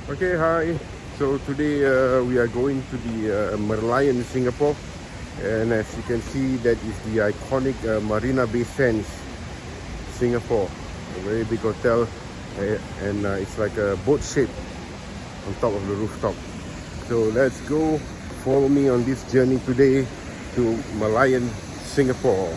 Okay, hi. So today we are going to the Merlion Singapore, and as you can see, that is the iconic Marina Bay Sands, Singapore. A very big hotel, and it's like a boat shape on top of the rooftop. So let's go. Follow me on this journey today to Merlion, Singapore.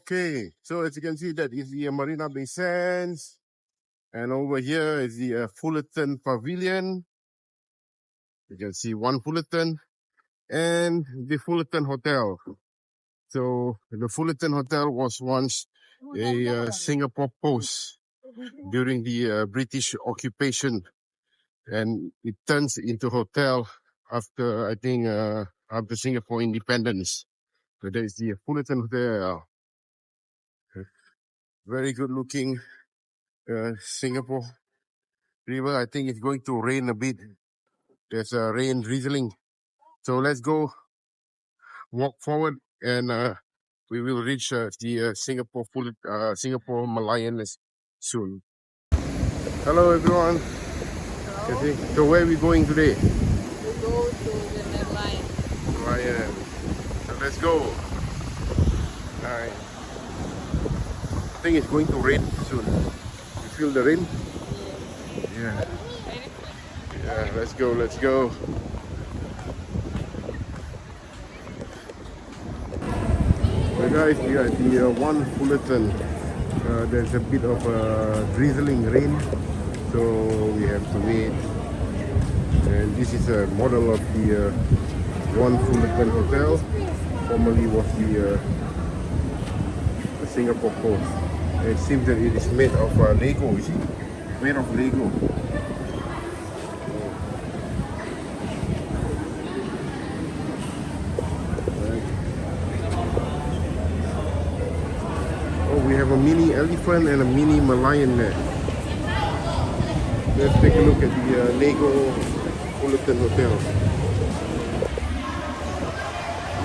Okay, so as you can see, that is the Marina Bay Sands, and over here is the Fullerton Pavilion. You can see one Fullerton and the Fullerton Hotel. So the Fullerton Hotel was once a Singapore post during the British occupation, and it turns into hotel after, I think, after Singapore independence. So there is the Fullerton Hotel. Very good looking Singapore river. I think it's going to rain a bit. There's a rain drizzling. So let's go walk forward, and we will reach the Singapore Merlion soon. Hello everyone. Hello. So where are we going today? We go to the Merlion. Merlion. So let's go. Alright. I think it's going to rain soon. You feel the rain? Yeah. Yeah, let's go, let's go. So guys, we are at the one Fullerton. There's a bit of drizzling rain, so we have to wait. And this is a model of the one Fullerton Hotel. Formerly was the Singapore Post. And it seems that it is made of Lego, you see? Made of Lego. Oh, we have a mini elephant and a mini Merlion there. Let's take a look at the Lego Fullerton Hotel.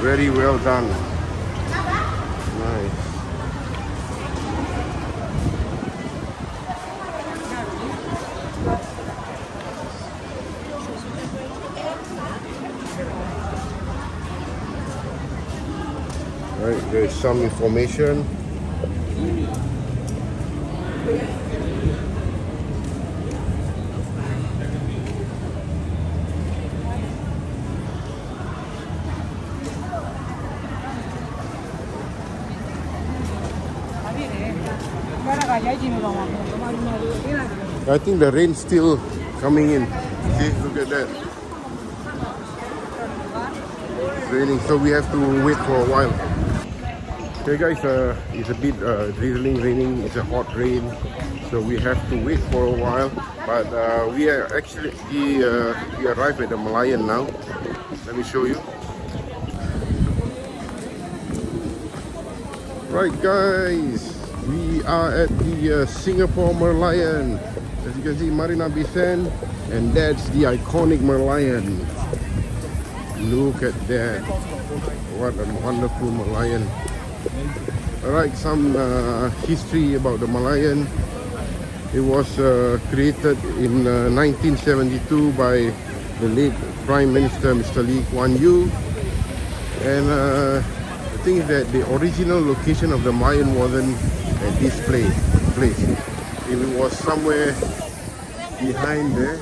Very well done. Nice. Right, there's some information. I think the rain's still coming in. See, look at that. It's raining, so we have to wait for a while. Okay guys, it's a bit drizzling, raining. It's a hot rain, so we have to wait for a while. But we are actually we arrived at the Merlion now. Let me show you. Right guys, we are at the Singapore Merlion. As you can see, Marina Bay Sands, and that's the iconic Merlion. Look at that. What a wonderful Merlion. Alright, some history about the Merlion. It was created in 1972 by the late Prime Minister Mr. Lee Kuan Yew. And the thing is that the original location of the Merlion wasn't at this place. It was somewhere behind there,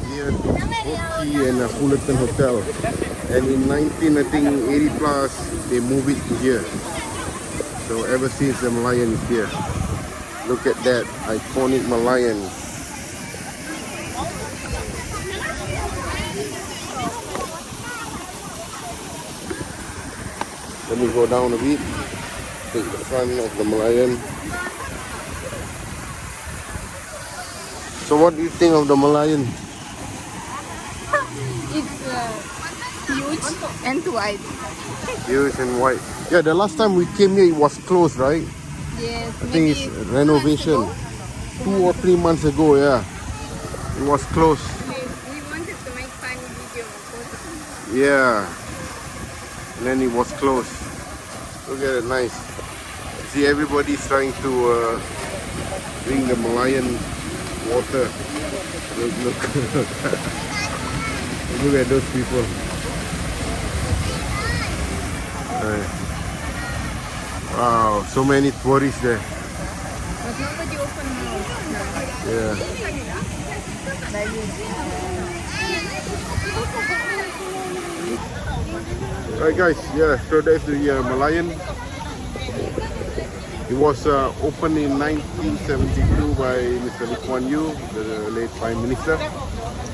near Boat Quay and Fullerton Hotel. And in 1980 plus, they moved it to here. So ever since, the Merlion is here. Look at that iconic Merlion. Let me go down a bit. Take the front of the Merlion. So what do you think of the Merlion? It's huge And white. Huge and white. Yeah, the last time we came here, it was closed, right? Yes. I think it's renovation. 2 or 3 months ago, yeah. It was closed. We wanted to make funny video photo. Yeah. And then it was closed. Look at it, nice. See, everybody's trying to drink the Merlion water. Look. Look at those people. Right. Wow, so many tourists there. But nobody open now. Yeah. Right guys, yeah, so that's the Merlion. It was opened in 1972 by Mr. Lee Kuan Yew, the late Prime Minister.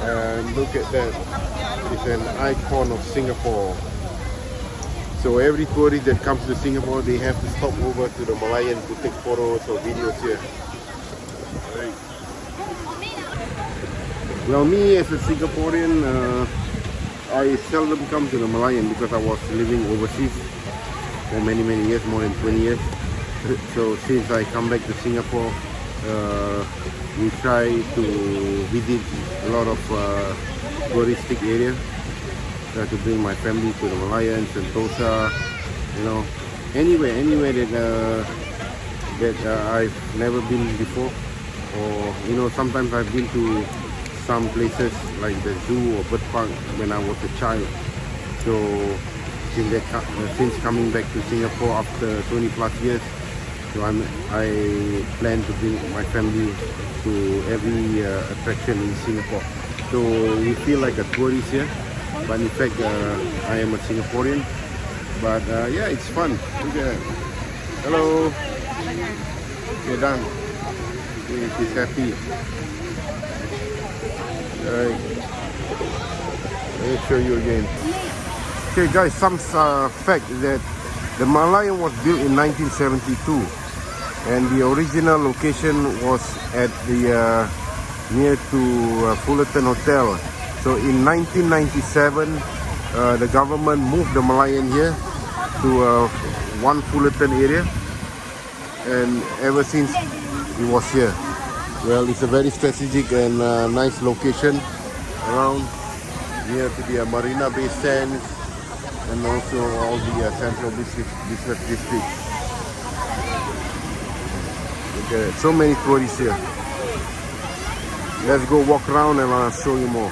And look at that, it's an icon of Singapore. So every tourist that comes to Singapore, they have to stop over to the Merlion to take photos or videos here. Right. Well, me as a Singaporean, I seldom come to the Merlion because I was living overseas for many years, more than 20 years. So since I come back to Singapore, we try to visit a lot of touristic areas. Try to bring my family to the Merlion, Sentosa, you know, anywhere that I've never been before. Or you know, sometimes I've been to some places like the zoo or bird park when I was a child. So since coming back to Singapore after 20 plus years, so I plan to bring my family to every attraction in Singapore. So we feel like a tourist here, but in fact I am a Singaporean. But yeah, it's fun. Look at that. Hello. Okay, done. She's happy. Alright. Let me show you again. Okay guys, some fact that the Merlion was built in 1972 and the original location was at the near to Fullerton Hotel. So in 1997 the government moved the Merlion here to one Fullerton area, and ever since it was here. Well, it's a very strategic and nice location around near to the Marina Bay Sands and also all the central business districts. Okay, so many tourists here. Let's go walk around and I'll show you more.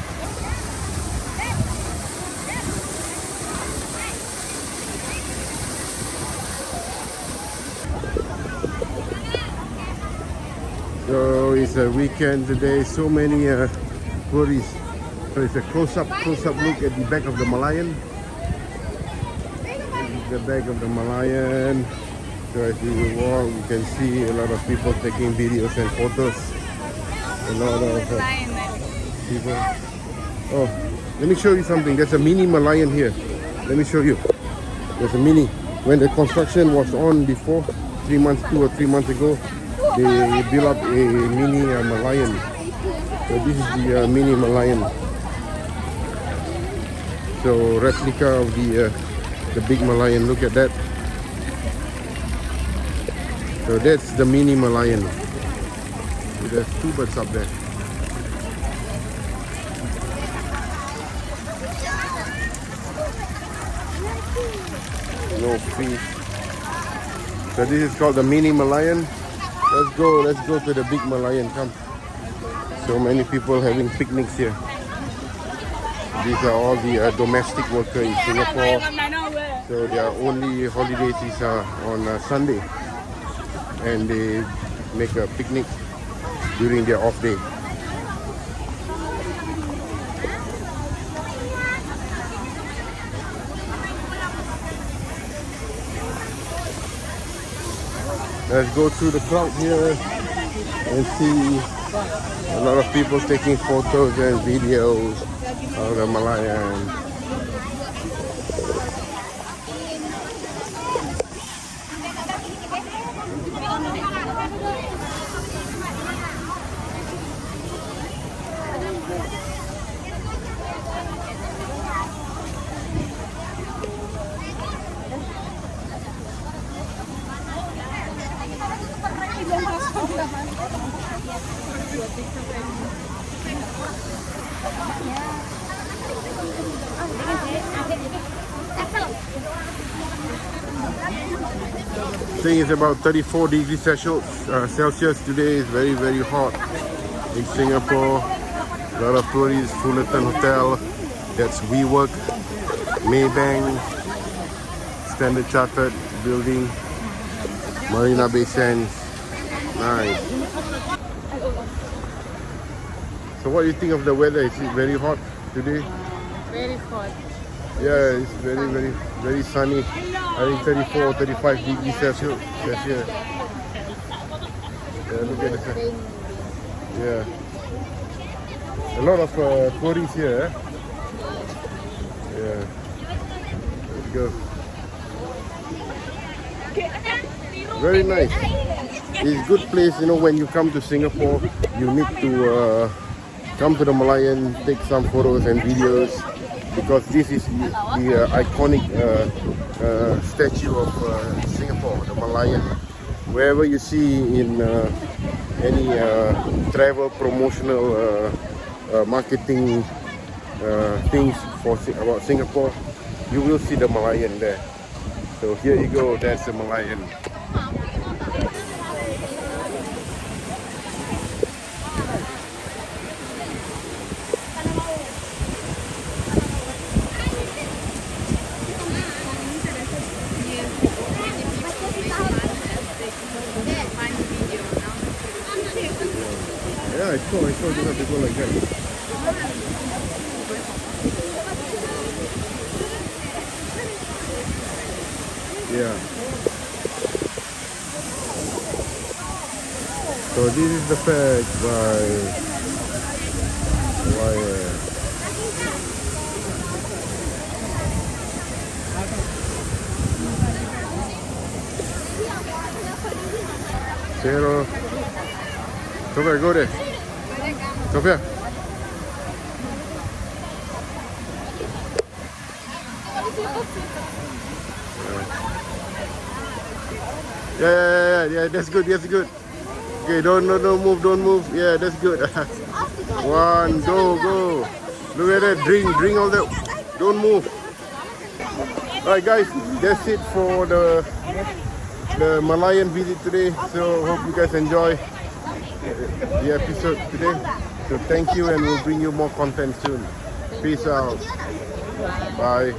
So it's a weekend today, so many tourists. So it's a close-up look at the back of the Merlion. The back of the Merlion. So as we walk, you can see a lot of people taking videos and photos. A lot of people. Oh, let me show you something. There's a mini Merlion here. Let me show you. There's a mini. When the construction was on before, 2 or 3 months ago, they built up a mini Merlion. So this is the mini Merlion. So replica of the big Merlion. Look at that. So that's the mini Merlion. There's 2 birds up there. No fish. So this is called the mini Merlion. Let's go to the big Merlion. Come. So many people having picnics here. These are all the domestic workers in Singapore. So their only holidays is on Sunday, and they make a picnic during their off day. Let's go through the crowd here and see a lot of people taking photos and videos of the Merlion. saying it's about 34 degrees Celsius. Today is very, very hot in Singapore. A lot of tourists, Fullerton Hotel, that's WeWork, Maybank, Standard Chartered building, Marina Bay Sands. Nice. So what do you think of the weather? Is it very hot today? Very hot. Yeah, it's very, very, very sunny. I think 34, 35 degrees Celsius. Yeah, look at this. Yeah. A lot of tourists here. Yeah. Let's go. Very nice. It's a good place, you know, when you come to Singapore, you need to come to the Merlion, take some photos and videos, because this is the iconic statue of Singapore, the Merlion. Wherever you see in any travel promotional marketing things about Singapore, you will see the Merlion there. So here you go, that's the Merlion. Yeah, I saw you have to go like that. Yeah. So this is the fact by wire. Zero. Sophia, go there. Sophia. Yeah, that's good, Okay, don't move, yeah, that's good. One, go. Look at that, drink all that, don't move. Alright guys, that's it for the Merlion visit today. So hope you guys enjoy the episode today. So thank you, and we'll bring you more content soon. Peace out. Bye.